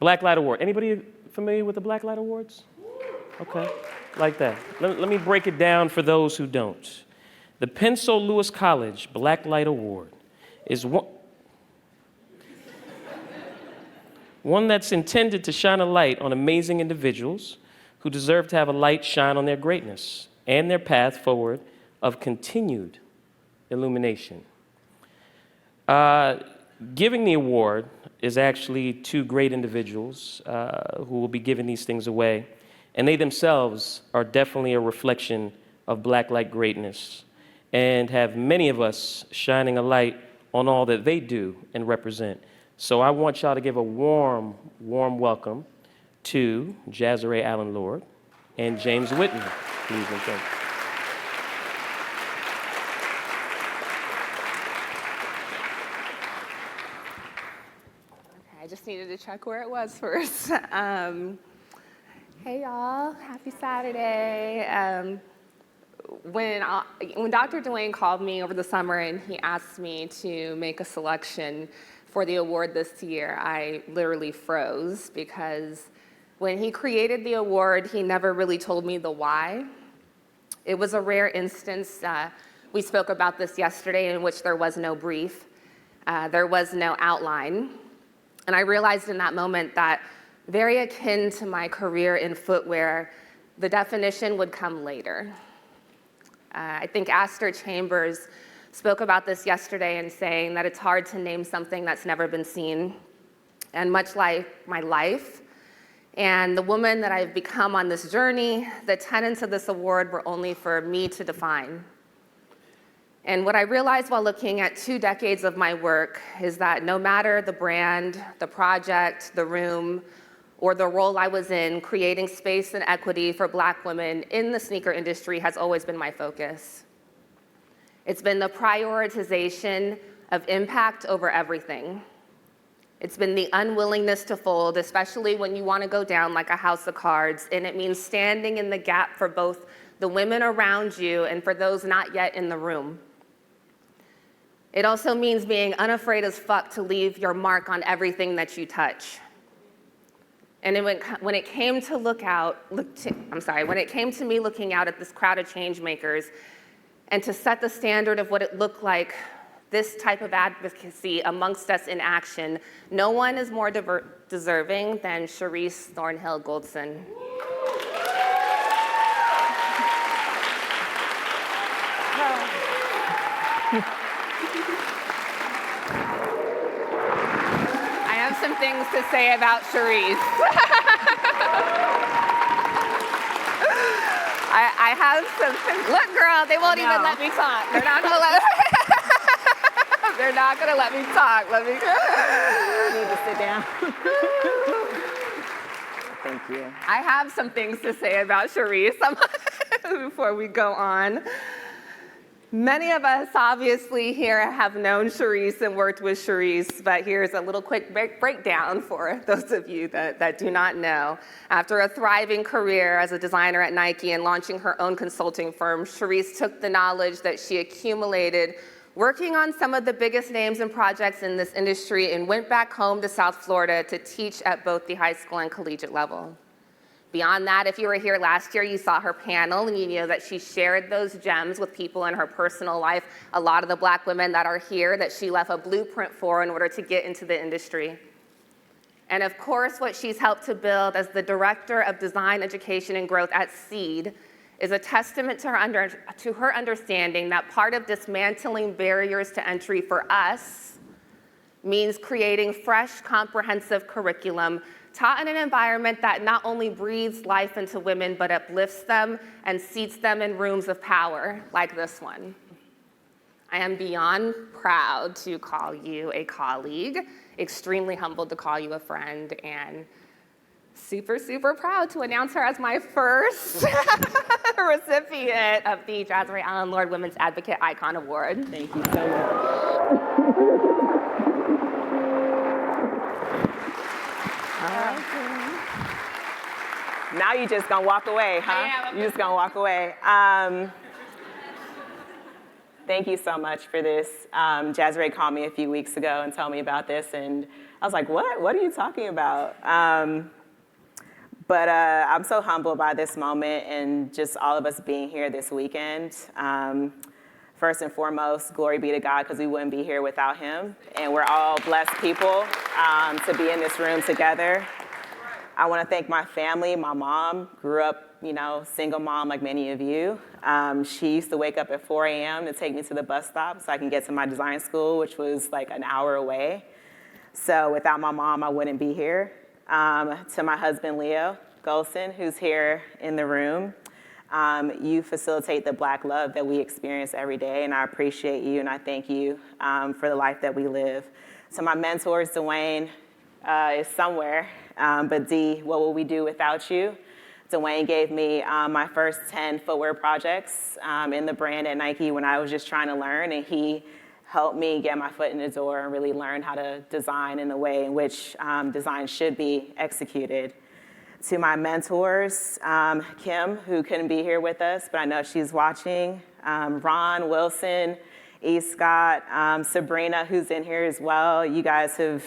Blacklight Award. Anybody familiar with the Blacklight Awards? Okay, like that. Let me break it down for those who don't. The Pencil Lewis College Blacklight Award is one that's intended to shine a light on amazing individuals who deserve to have a light shine on their greatness and their path forward of continued illumination. Giving the award is actually two great individuals who will be giving these things away, and they themselves are definitely a reflection of Blacklight greatness and have many of us shining a light on all that they do and represent. So I want y'all to give a warm, warm welcome to Jazare Allen Lord and James Whitney. Please and thank you. I just needed to check where it was first. Hey y'all, happy Saturday. When Dr. Dwayne called me over the summer and he asked me to make a selection for the award this year, I literally froze because when he created the award, he never really told me the why. It was a rare instance. We spoke about this yesterday in which there was no brief. There was no outline. And I realized in that moment that very akin to my career in footwear, the definition would come later. I think Astor Chambers spoke about this yesterday in saying that it's hard to name something that's never been seen. And much like my life and the woman that I've become on this journey, the tenets of this award were only for me to define. And what I realized while looking at 2 decades of my work is that no matter the brand, the project, the room, or the role I was in, creating space and equity for Black women in the sneaker industry has always been my focus. It's been the prioritization of impact over everything. It's been the unwillingness to fold, especially when you want to go down like a house of cards, and it means standing in the gap for both the women around you and for those not yet in the room. It also means being unafraid as fuck to leave your mark on everything that you touch. And when it came to when it came to me looking out at this crowd of change makers and to set the standard of what it looked like, this type of advocacy amongst us in action, no one is more deserving than Cherise Thornhill Goldson. I have some things to say about Cherise. I have some, look girl, they won't even let me talk. They're not gonna let They're not gonna let me talk. I need to sit down. Thank you. I have some things to say about Cherise before we go on. Many of us obviously here have known Cherise and worked with Cherise, but here's a little quick breakdown for those of you that do not know. After a thriving career as a designer at Nike and launching her own consulting firm, Cherise took the knowledge that she accumulated working on some of the biggest names and projects in this industry and went back home to South Florida to teach at both the high school and collegiate level. Beyond that, if you were here last year, you saw her panel and you know that she shared those gems with people in her personal life, a lot of the Black women that are here that she left a blueprint for in order to get into the industry. And of course, what she's helped to build as the Director of Design, Education, and Growth at SEED is a testament to her understanding that part of dismantling barriers to entry for us means creating fresh, comprehensive curriculum taught in an environment that not only breathes life into women, but uplifts them and seats them in rooms of power like this one. I am beyond proud to call you a colleague, extremely humbled to call you a friend, and super, super proud to announce her as my first recipient of the Jazare Allen Lord Women's Advocate Icon Award. Thank you so much. Now you just gonna walk away, huh? I am. You just gonna walk away. Thank you so much for this. Jazzray called me a few weeks ago and told me about this, and I was like, what? What are you talking about? But I'm so humbled by this moment and just all of us being here this weekend. First and foremost, glory be to God, because we wouldn't be here without him. And we're all blessed people to be in this room together. I want to thank my family. My mom grew up, single mom like many of you. She used to wake up at 4 a.m. to take me to the bus stop so I can get to my design school, which was like an hour away. So without my mom, I wouldn't be here. To my husband, Leo Golson, who's here in the room. You facilitate the Black love that we experience every day, and I appreciate you, and I thank you for the life that we live. To my mentors, Dwayne is somewhere, but D, what will we do without you? Dwayne gave me my first 10 footwear projects in the brand at Nike when I was just trying to learn, and he helped me get my foot in the door and really learn how to design in the way in which design should be executed. To my mentors, Kim, who couldn't be here with us, but I know she's watching, Ron, Wilson, E. Scott, Sabrina, who's in here as well. You guys have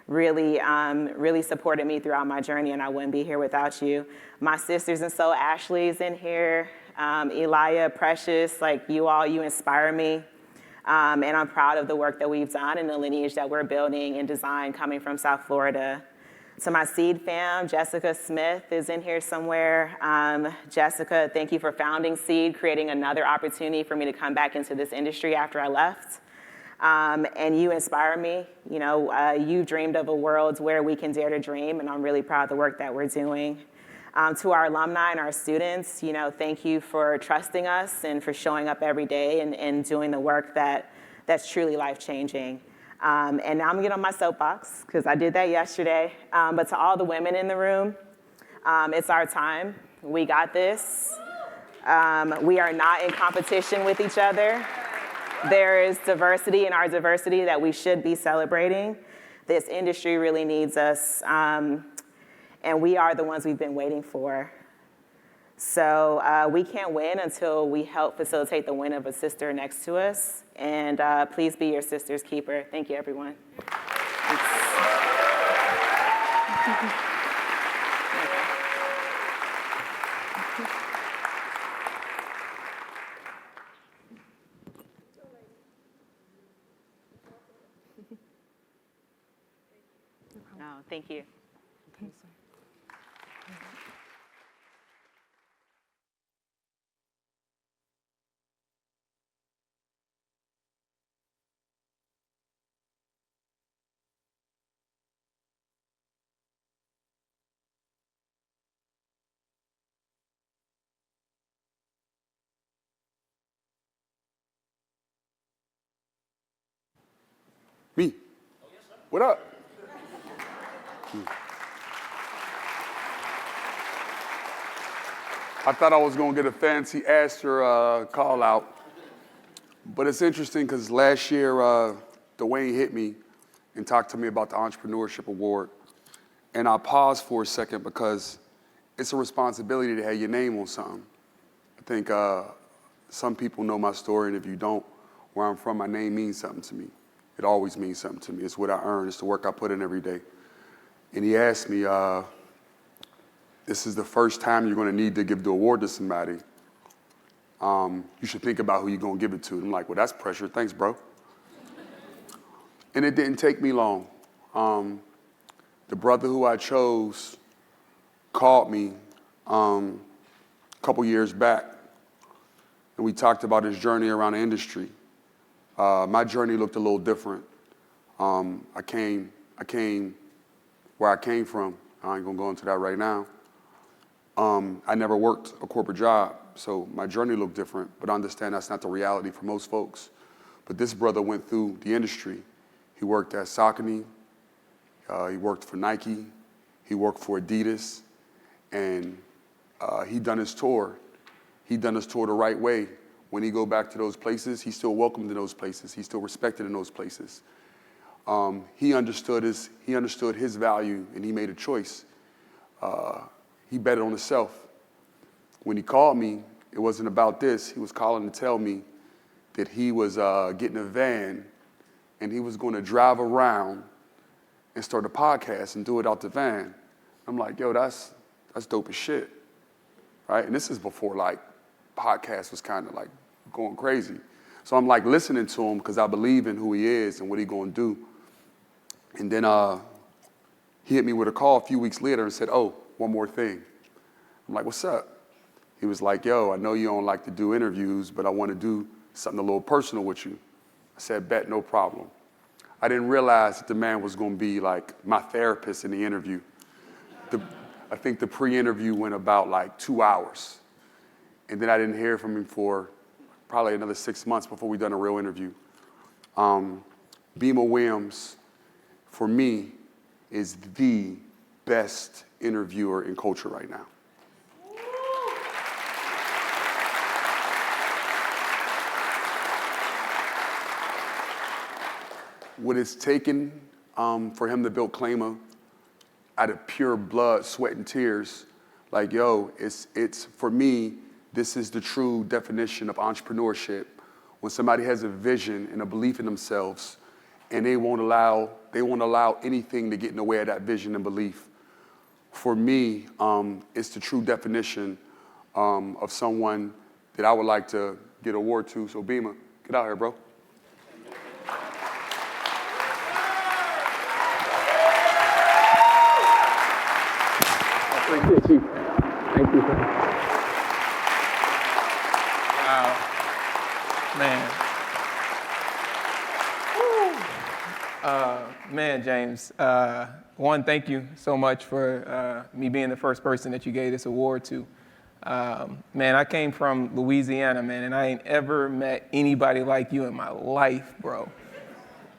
really supported me throughout my journey, and I wouldn't be here without you. My sisters and so, Ashley's in here, Elia, Precious, like you all, you inspire me. And I'm proud of the work that we've done and the lineage that we're building in design coming from South Florida. To my Seed fam, Jessica Smith is in here somewhere. Jessica, thank you for founding Seed, creating another opportunity for me to come back into this industry after I left. And you inspire me. You dreamed of a world where we can dare to dream, and I'm really proud of the work that we're doing. To our alumni and our students, thank you for trusting us and for showing up every day and doing the work that's truly life-changing. And now I'm gonna get on my soapbox, because I did that yesterday. But to all the women in the room, it's our time. We got this. We are not in competition with each other. There is diversity in our diversity that we should be celebrating. This industry really needs us, and we are the ones we've been waiting for. So we can't win until we help facilitate the win of a sister next to us. And please be your sister's keeper. Thank you, everyone. No, thank you. Me? What up? I thought I was gonna get a fancy Astor call out, but it's interesting because last year Dwayne hit me and talked to me about the Entrepreneurship Award, and I paused for a second because it's a responsibility to have your name on something. I think some people know my story, and if you don't, where I'm from, my name means something to me. It always means something to me. It's what I earn. It's the work I put in every day. And he asked me, this is the first time you're going to need to give the award to somebody. You should think about who you're going to give it to. And I'm like, well, that's pressure. Thanks, bro. And it didn't take me long. The brother who I chose called me a couple years back, and we talked about his journey around the industry. My journey looked a little different. I came where I came from. I ain't gonna go into that right now. I never worked a corporate job, so my journey looked different, but I understand that's not the reality for most folks. But this brother went through the industry. He worked at Saucony, he worked for Nike, he worked for Adidas, and he done his tour. He done his tour the right way. When he go back to those places, he's still welcomed in those places. He's still respected in those places. He understood his value, and he made a choice. He betted on himself. When he called me, it wasn't about this. He was calling to tell me that he was getting a van and he was going to drive around and start a podcast and do it out the van. I'm like, yo, that's dope as shit, right? And this is before like podcast was kind of like going crazy. So I'm like listening to him because I believe in who he is and what he going to do. And then he hit me with a call a few weeks later and said, oh, one more thing. I'm like, what's up? He was like, yo, I know you don't like to do interviews, but I want to do something a little personal with you. I said, bet, no problem. I didn't realize that the man was going to be like my therapist in the interview. I think the pre-interview went about like 2 hours. And then I didn't hear from him for probably another 6 months before we done a real interview. Beamer Williams, for me, is the best interviewer in culture right now. What it's taken for him to build Claima out of pure blood, sweat, and tears, like, yo, it's for me, this is the true definition of entrepreneurship. When somebody has a vision and a belief in themselves, and they won't allow anything to get in the way of that vision and belief. For me, it's the true definition of someone that I would like to get an award to. So Beamer, get out here, bro. I appreciate you. Thank you, sir. Man, James, one, thank you so much for me being the first person that you gave this award to. Man, I came from Louisiana, man, and I ain't ever met anybody like you in my life, bro.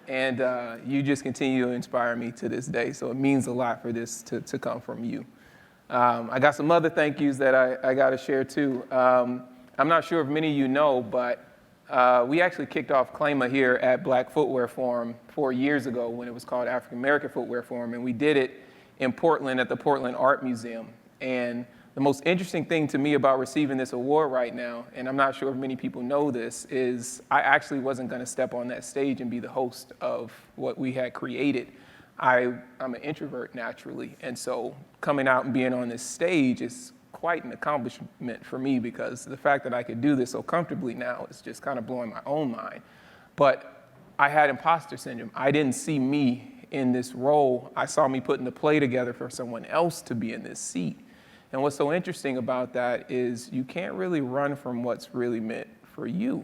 And you just continue to inspire me to this day, so it means a lot for this to come from you. I got some other thank yous that I got to share too. I'm not sure if many of you know, but we actually kicked off Claima here at Black Footwear Forum 4 years ago when it was called African American Footwear Forum, and we did it in Portland at the Portland Art Museum. And the most interesting thing to me about receiving this award right now, and I'm not sure if many people know this, is I actually wasn't going to step on that stage and be the host of what we had created. I'm an introvert naturally, and so coming out and being on this stage is quite an accomplishment for me because the fact that I could do this so comfortably now is just kind of blowing my own mind. But I had imposter syndrome. I didn't see me in this role. I saw me putting the play together for someone else to be in this seat. And what's so interesting about that is you can't really run from what's really meant for you.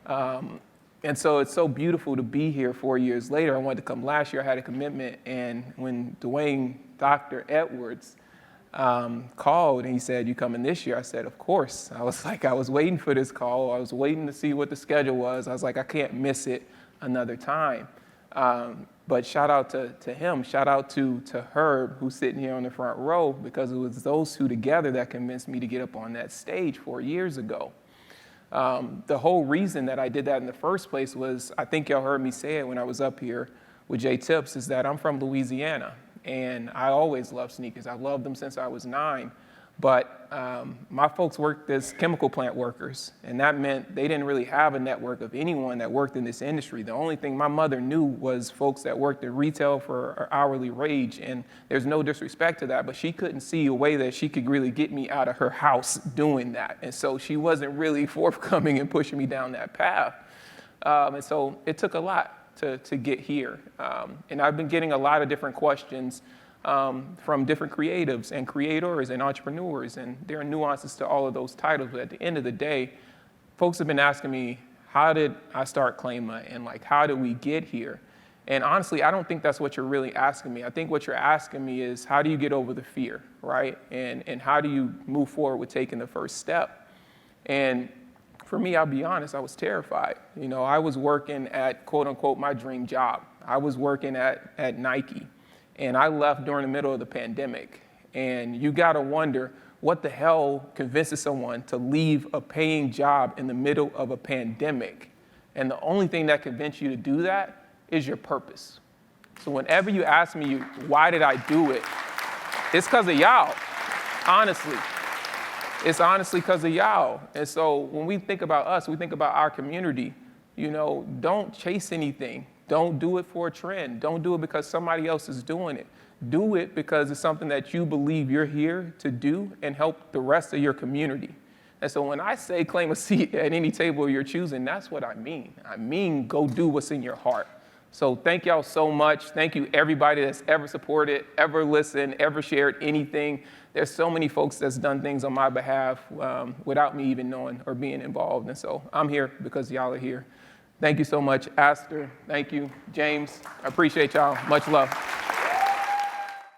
And so it's so beautiful to be here 4 years later. I wanted to come last year. I had a commitment. And when Dr. Edwards, called and he said, you coming this year? I said, of course. I was waiting for this call. I was waiting to see what the schedule was. I was like, I can't miss it another time. But shout out to him. Shout out to Herb, who's sitting here on the front row, because it was those two together that convinced me to get up on that stage 4 years ago. The whole reason that I did that in the first place was, I think y'all heard me say it when I was up here with Jay Tips, is that I'm from Louisiana. And I always loved sneakers. I loved them since I was 9. But my folks worked as chemical plant workers, and that meant they didn't really have a network of anyone that worked in this industry. The only thing my mother knew was folks that worked in retail for an hourly wage, and there's no disrespect to that, but she couldn't see a way that she could really get me out of her house doing that. And so she wasn't really forthcoming in pushing me down that path. And so it took a lot to get here. And I've been getting a lot of different questions from different creatives and creators and entrepreneurs, and there are nuances to all of those titles, but at the end of the day, folks have been asking me, how did I start Claima, and like, how did we get here? And honestly, I don't think that's what you're really asking me. I think what you're asking me is, how do you get over the fear, right? And how do you move forward with taking the first step? And for me, I'll be honest, I was terrified. You know, I was working at, quote unquote, my dream job. I was working at Nike, and I left during the middle of the pandemic. And you gotta wonder, what the hell convinces someone to leave a paying job in the middle of a pandemic? And the only thing that convinced you to do that is your purpose. So whenever you ask me, why did I do it? It's because of y'all, honestly. It's honestly because of y'all. And so when we think about us, we think about our community, don't chase anything. Don't do it for a trend. Don't do it because somebody else is doing it. Do it because it's something that you believe you're here to do and help the rest of your community. And so when I say claim a seat at any table you're choosing, that's what I mean. I mean, go do what's in your heart. So thank y'all so much. Thank you everybody that's ever supported, ever listened, ever shared anything. There's so many folks that's done things on my behalf without me even knowing or being involved. And so I'm here because y'all are here. Thank you so much, Aster. Thank you, James. I appreciate y'all. Much love.